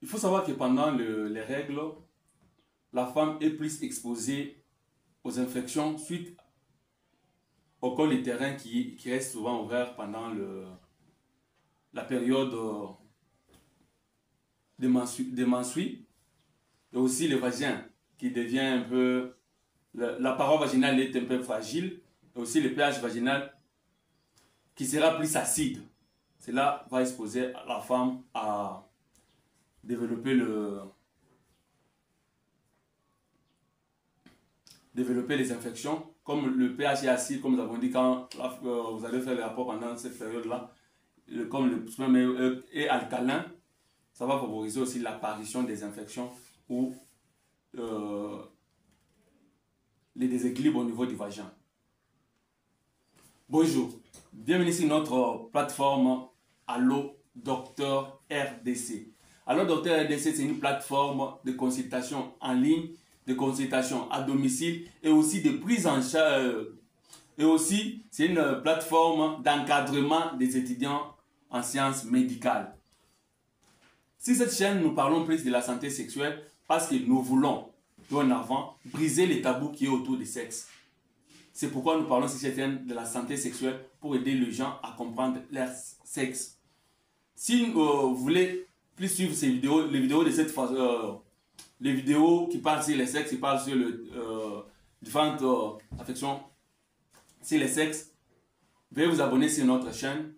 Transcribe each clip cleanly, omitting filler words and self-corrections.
Il faut savoir que pendant les règles, la femme est plus exposée aux infections suite au col utérin qui reste souvent ouvert pendant la période des menstrues, et aussi le vagin qui devient un peu, la paroi vaginale est un peu fragile, et aussi le pH vaginal qui sera plus acide. Cela va exposer la femme à développer les infections. Comme le pH est acide, comme nous avons dit, quand vous allez faire les rapports pendant cette période-là, comme le sperme est alcalin, ça va favoriser aussi l'apparition des infections ou les déséquilibres au niveau du vagin. Bonjour, bienvenue sur notre plateforme Allo Docteur RDC. Allo Docteur RDC, c'est une plateforme de consultation en ligne, de consultation à domicile et aussi de prise en charge. Et aussi, c'est une plateforme d'encadrement des étudiants en sciences médicales. Sur cette chaîne, nous parlons plus de la santé sexuelle parce que nous voulons, dorénavant, briser les tabous qui est autour du sexe. C'est pourquoi nous parlons sur cette chaîne de la santé sexuelle pour aider les gens à comprendre leur sexe. Si vous voulez plus suivre ces vidéos, les vidéos de cette façon, les vidéos qui parlent sur les sexes, qui parlent sur différentes affections sur les sexes, veuillez vous abonner sur notre chaîne,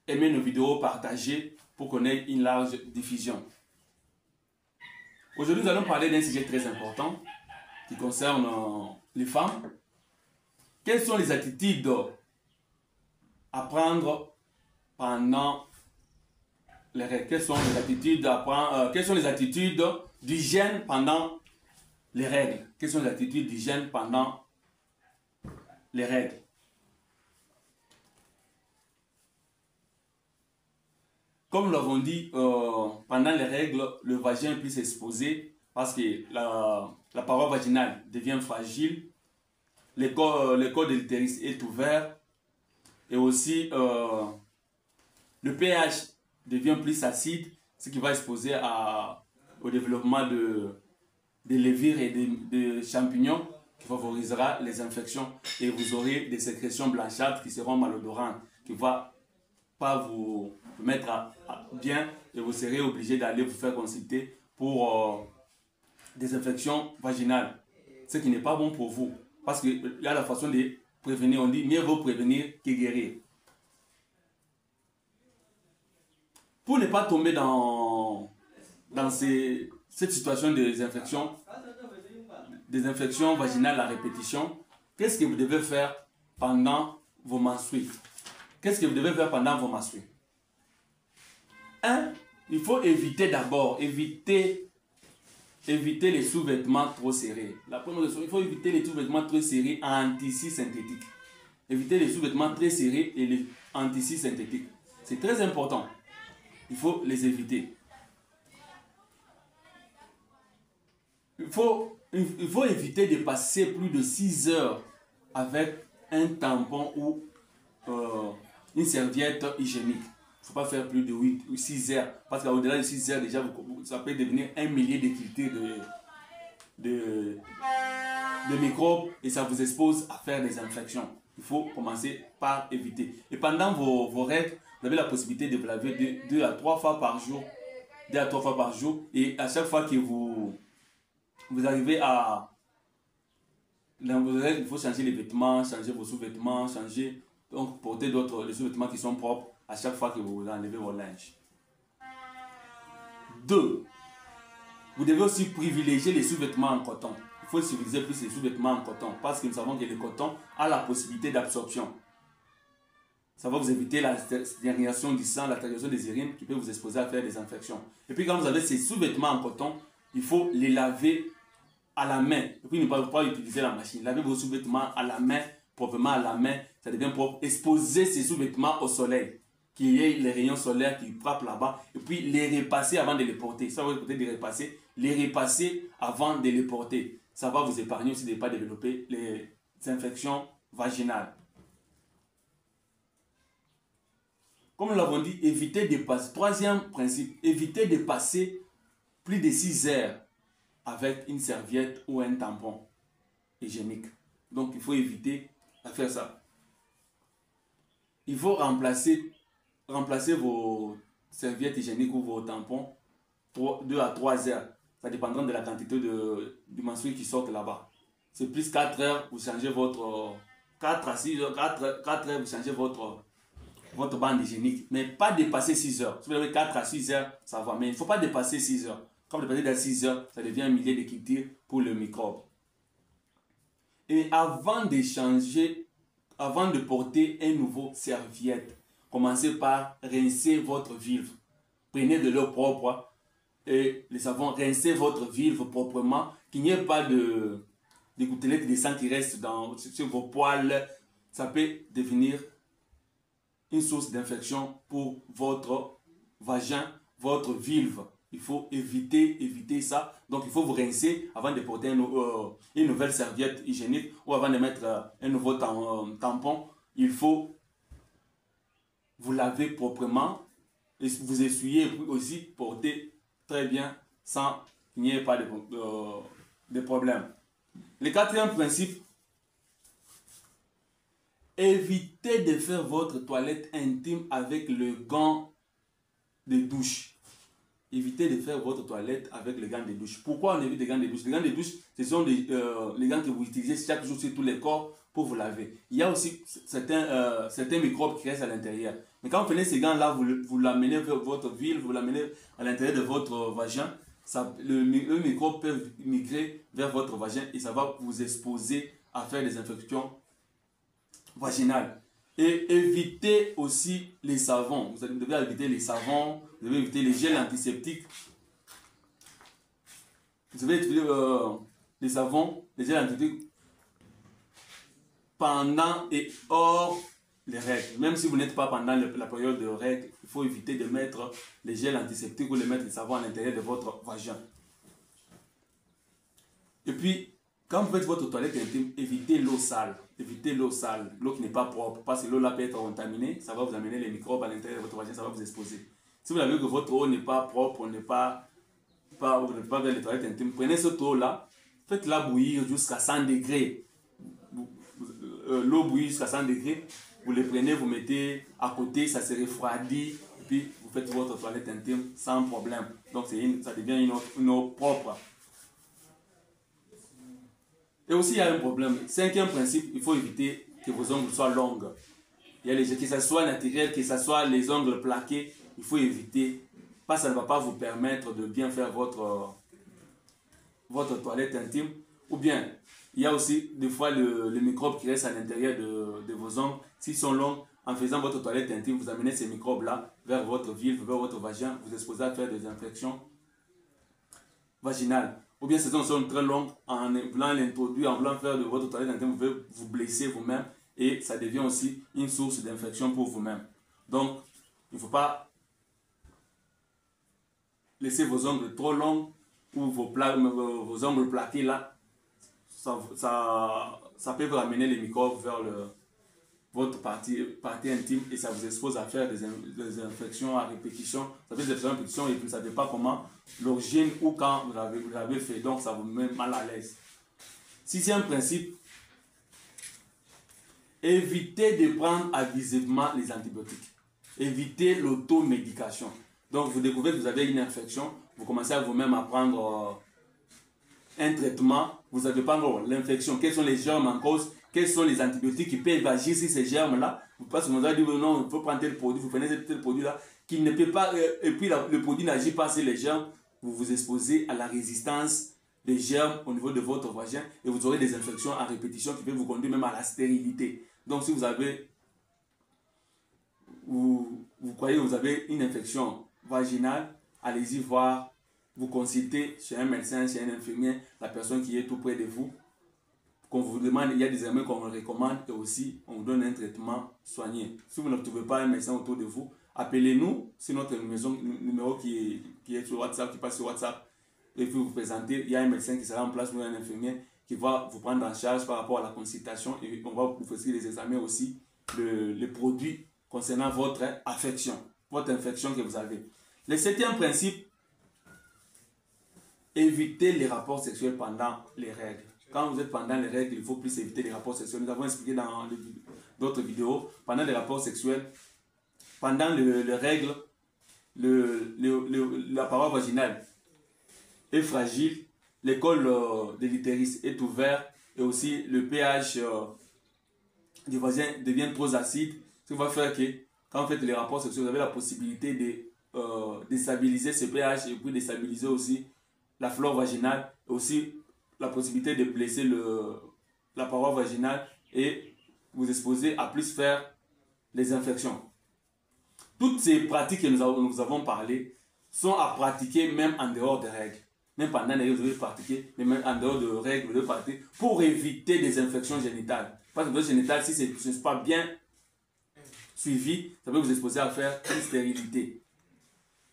aimer nos vidéos, partager pour qu'on ait une large diffusion. Aujourd'hui, nous allons parler d'un sujet très important qui concerne les femmes. Quelles sont les attitudes à prendre pendant les règles? Quelles sont les attitudes à prendre, quelles sont les attitudes d'hygiène pendant les règles? Quelles sont les attitudes d'hygiène pendant les règles? Comme nous l'avons dit, pendant les règles, le vagin peut s'exposer parce que la paroi vaginale devient fragile, le col de l'utérus est ouvert et aussi le pH devient plus acide, ce qui va exposer au développement de levures et de champignons qui favorisera les infections et vous aurez des sécrétions blanchâtres qui seront malodorantes, qui ne vont pas vous mettre bien et vous serez obligé d'aller vous faire consulter pour des infections vaginales, ce qui n'est pas bon pour vous parce qu'il y a la façon de prévenir. On dit mieux vaut prévenir que guérir. Pour ne pas tomber dans cette situation des infections vaginales à répétition, qu'est-ce que vous devez faire pendant vos menstrues? Qu'est-ce que vous devez faire pendant vos menstrues? 1. Il faut éviter d'abord, éviter les sous-vêtements trop serrés. La première chose, il faut éviter les sous-vêtements trop serrés en tissu synthétique. Éviter les sous-vêtements très serrés et les en tissu synthétique. C'est très important. Il faut les éviter. Il faut éviter de passer plus de 6 heures avec un tampon ou une serviette hygiénique. Il ne faut pas faire plus de 8 ou 6 heures. Parce qu'au-delà de 6 heures, déjà, ça peut devenir un millier de quiltés de microbes et ça vous expose à faire des infections. Il faut commencer par éviter. Et pendant vos règles, vous avez la possibilité de vous laver 2 à 3 fois par jour. 2 à 3 fois par jour. Et à chaque fois que vous arrivez à... Dans vos règles, il faut changer les vêtements, changer vos sous-vêtements, changer... Donc, porter les sous-vêtements qui sont propres à chaque fois que vous enlevez vos linges. 2. Vous devez aussi privilégier les sous-vêtements en coton. Il faut utiliser plus les sous-vêtements en coton parce que nous savons que le coton a la possibilité d'absorption. Ça va vous éviter la stagnation du sang, la stagnation des urines qui peut vous exposer à faire des infections. Et puis quand vous avez ces sous-vêtements en coton, il faut les laver à la main. Et puis ne pas utiliser la machine. Lavez vos sous-vêtements à la main, proprement à la main, ça devient propre. Exposez ces sous-vêtements au soleil, qu'il y ait les rayons solaires qui frappent là-bas, et puis les repasser avant de les porter. Ça va vous peut-être les repasser avant de les porter. Ça va vous épargner aussi de ne pas développer les infections vaginales. Comme nous l'avons dit, évitez de passer. Troisième principe, évitez de passer plus de 6 heures avec une serviette ou un tampon hygiénique. Donc il faut éviter de faire ça. Il faut remplacer vos serviettes hygiéniques ou vos tampons 2 à 3 heures. Ça dépendra de la quantité du menstruel qui sort là-bas. C'est plus 4 heures, vous changez votre 4 à 6 heures, 4 heures, vous changez votre bande hygiénique. Mais pas dépasser 6 heures. Si vous avez 4 à 6 heures, ça va. Mais il ne faut pas dépasser 6 heures. Quand vous dépassez dans 6 heures, ça devient un milieu d'équilibre pour le microbe. Et avant de porter un nouveau serviette, commencez par rincer votre vulve. Prenez de l'eau propre et le savon, rincez votre vulve proprement, qu'il n'y ait pas de gouttelettes de sang qui restent sur vos poils. Ça peut devenir une source d'infection pour votre vagin, votre vulve. Il faut éviter ça. Donc, il faut vous rincer avant de porter une nouvelle serviette hygiénique ou avant de mettre un nouveau tampon. Il faut vous laver proprement et vous essuyer et aussi porter très bien sans qu'il n'y ait pas de problème. Le quatrième principe, évitez de faire votre toilette intime avec le gant de douche. Évitez de faire votre toilette avec les gants de douche. Pourquoi on évite les gants de douche? Les gants de douche, ce sont les gants que vous utilisez chaque jour sur tous les corps pour vous laver. Il y a aussi certains microbes qui restent à l'intérieur. Mais quand vous prenez ces gants-là, vous l'amenez vers votre vulve, vous l'amenez à l'intérieur de votre vagin, le microbe peut migrer vers votre vagin et ça va vous exposer à faire des infections vaginales. Et évitez aussi les savons. Vous devez éviter les savons, vous devez éviter les gels antiseptiques. Vous devez utiliser les savons, les gels antiseptiques pendant et hors les règles. Même si vous n'êtes pas pendant la période de règles, il faut éviter de mettre les gels antiseptiques ou de mettre les savons à l'intérieur de votre vagin. Et puis, quand vous faites votre toilette intime, évitez l'eau sale. Évitez l'eau sale, l'eau qui n'est pas propre. Parce que l'eau là peut être contaminée, ça va vous amener les microbes à l'intérieur de votre vagin, ça va vous exposer. Si vous avez vu que votre eau n'est pas propre, vous n'êtes pas vers les toilettes intimes, prenez cette eau là, faites-la bouillir jusqu'à 100 degrés. L'eau bouillie jusqu'à 100 degrés, vous les prenez, vous mettez à côté, ça se refroidit, puis vous faites votre toilette intime sans problème. Donc ça devient une eau propre. Et aussi, il y a un problème. Cinquième principe, il faut éviter que vos ongles soient longs. Il y a que ce soit naturel, que ce soit les ongles plaqués, il faut éviter. Parce que ça ne va pas vous permettre de bien faire votre toilette intime. Ou bien, il y a aussi des fois le microbe qui reste à l'intérieur de vos ongles. S'ils sont longs, en faisant votre toilette intime, vous amenez ces microbes-là vers votre vulve, vers votre vagin. Vous exposez à faire des infections vaginales. Ou bien ces ongles sont très longs, en voulant l'introduire, en voulant faire de votre toilette intime, vous pouvez vous blesser vous-même et ça devient aussi une source d'infection pour vous-même. Donc, il ne faut pas laisser vos ongles trop longs ou vos ongles plaqués là. Ça peut vous ramener les microbes vers votre partie intime et ça vous expose à faire des infections à répétition. Ça fait des infections à répétition et vous ne savez pas comment l'origine ou quand vous l'avez fait. Donc ça vous met mal à l'aise. Sixième principe, évitez de prendre abusivement les antibiotiques. Évitez l'automédication. Donc vous découvrez que vous avez une infection, vous commencez à vous-même à prendre un traitement, vous n'avez pas l'infection, quels sont les germes en cause, quels sont les antibiotiques qui peuvent agir sur ces germes-là. Parce que vous avez dit non, il faut prendre tel produit, vous prenez tel produit-là, qui ne peut pas, et puis le produit n'agit pas sur les germes, vous vous exposez à la résistance des germes au niveau de votre vagin et vous aurez des infections à répétition qui peuvent vous conduire même à la stérilité. Donc si vous croyez que vous avez une infection vaginale, allez-y voir, vous consultez chez un médecin, chez un infirmier, la personne qui est tout près de vous. Qu'on vous demande, il y a des amis qu'on vous recommande et aussi on vous donne un traitement soigné. Si vous ne trouvez pas un médecin autour de vous, appelez-nous sur notre numéro qui est sur WhatsApp, qui passe sur WhatsApp. Et puis vous présentez, il y a un médecin qui sera en place ou un infirmier qui va vous prendre en charge par rapport à la consultation et on va vous faire les examens aussi, les produits concernant votre infection que vous avez. Le septième principe, éviter les rapports sexuels pendant les règles. Quand vous êtes pendant les règles, il faut plus éviter les rapports sexuels. Nous avons expliqué dans d'autres vidéos, pendant les rapports sexuels, pendant les règles, la paroi vaginale est fragile, le col de l'utérus est ouvert et aussi le pH du vagin devient trop acide, ce qui va faire que quand vous faites les rapports sexuels, vous avez la possibilité de déstabiliser ce pH et puis déstabiliser aussi la flore vaginale, et aussi la possibilité de blesser la paroi vaginale et vous exposer à plus faire des infections. Toutes ces pratiques que nous avons parlé sont à pratiquer même en dehors des règles. Même pendant les règles, vous devez pratiquer, mais même en dehors de règles, vous devez pratiquer pour éviter des infections génitales. Parce que l'infection génitale, si ce n'est pas bien suivi, ça peut vous exposer à faire une stérilité.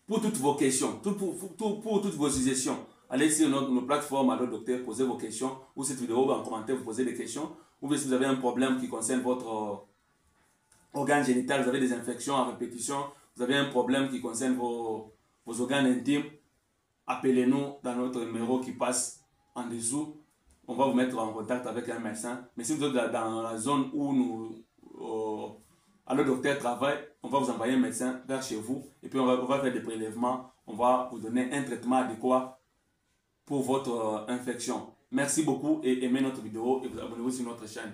Pour toutes vos questions, pour toutes vos suggestions, allez sur nos plateformes Allo Docteur, posez vos questions, ou cette vidéo en commentaire, vous posez des questions, ou si vous avez un problème qui concerne votre organe génital, vous avez des infections à répétition, vous avez un problème qui concerne vos organes intimes, appelez-nous dans notre numéro qui passe en dessous. On va vous mettre en contact avec un médecin. Mais si vous êtes dans la zone où Allo Docteur travaille, on va vous envoyer un médecin vers chez vous et puis on va faire des prélèvements. On va vous donner un traitement adéquat pour votre infection. Merci beaucoup et aimez notre vidéo et abonnez-vous sur notre chaîne.